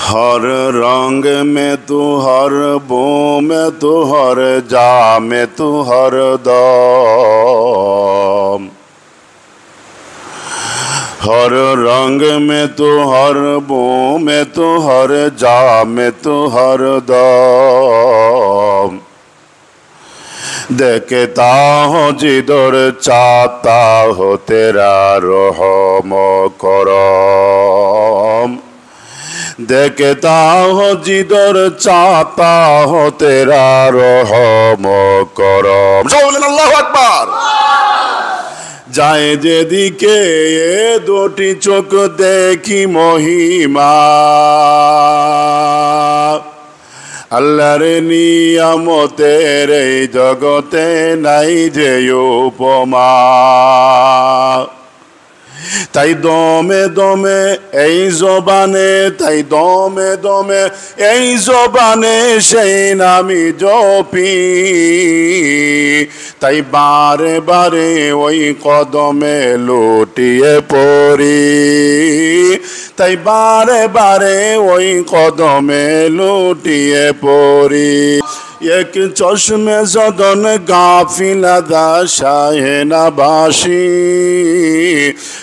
ہر رنگ میں تو ہر بو میں تو ہر جا میں تو ہر دم ہر رنگ میں تو ہر بو میں تو ہر جا میں تو ہر دم دیکھتا ہوں جدھر چاہتا ہو تیرا رحم و کرم دیکھتا ہوں جدھر چاہتا ہو تیرا رحم و کرم بولیں اللہ اکبر যায় যেদিকে এ দুটি চোখ দেখি মহিমা আল্লাহর নিয়ামতের এই জগতে নাই যে উপমা তাই দমে দমে এই জবানে তাই দমে দমে এই জবানে সেই নামি জপি তাই বারে বারে ওই কদমে লুটিয়ে পড়ি তাই বারে বারে ওই কদমে লুটিয়ে পড়ি এক চশমে জদন গাফিলাদা শাহে নবাসী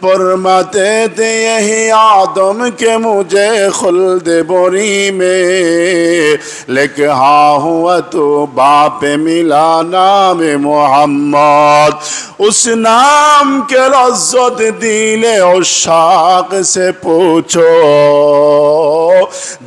فرماتے تھے یہی آدم کہ مجھے خلد بری میں لیکن ہاں ہوا تو باپ ملا نام محمد اس نام کے لذت دل عشاق سے پوچھو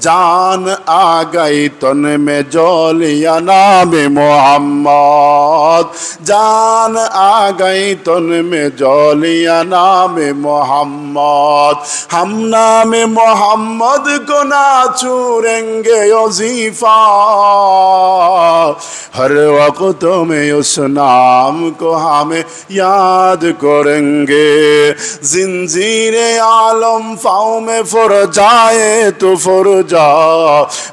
جان آ گئی تن میں جولیا نام محمد جان آ گئی تن میں جولیا نام محمد ہم نام محمد کو نہ چھوڑیں گے وظیفہ ہر وقت میں اس نام کو ہمیں یاد کریں گے زنجیر عالم پاؤں میں فر جائے تو فر جا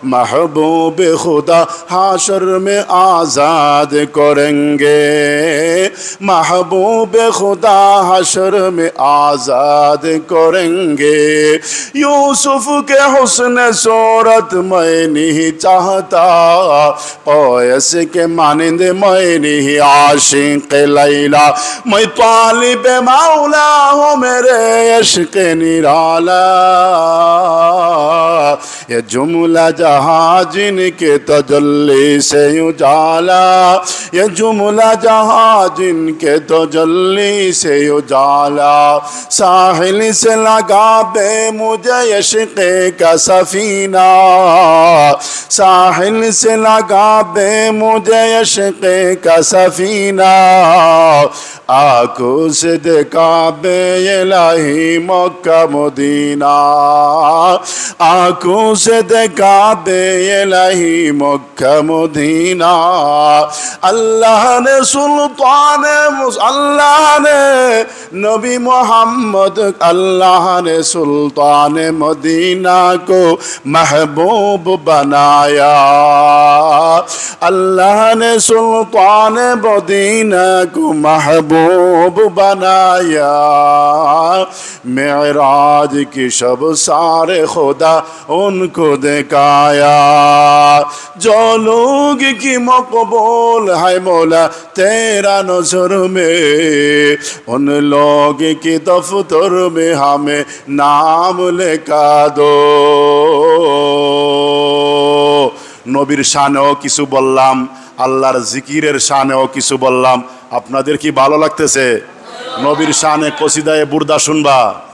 محبوب خدا حشر میں آزاد کریں گے محبوب خدا حشر میں آزاد کریں گے یوسف کے حسن صورت میں نہیں چاہتا قیس کے مانند میں نہیں عاشق لیلا میں طالب مولا ہوں میرے عشق نرالا یہ جملہ جہاں جن کے تجلی سے اجالا یہ جملہ جہاں جن کے تجلی سے اجالا ساحل سے لگا بے مجھے عشق کا سفینہ ساحل سے لگا بے مجھے عشق کا سفینہ آنکھوں سے دیکھا بے الہی مکہ مدینہ آنکھوں سے دیکھا بے الہی مکہ مدینہ اللہ نے سلطان اللہ نے نبی محمد اللہ نے سلطان مدینہ کو محبوب بنایا اللہ نے سلطان مدینہ کو محبوب بنایا معراج کی شب سارے خدا ان کو دکھایا جو لوگ کی مقبول ہے مولا تیرا نظر میں ان لوگ کی دفتر میں ہمیں نام لکھا دو নবীর শানেও কিছু বললাম আল্লাহর জিকিরের শানেও কিছু বললাম আপনাদের কি ভালো লাগতেছে নবীর শানে কসিদায়ে বুরদা শুনবা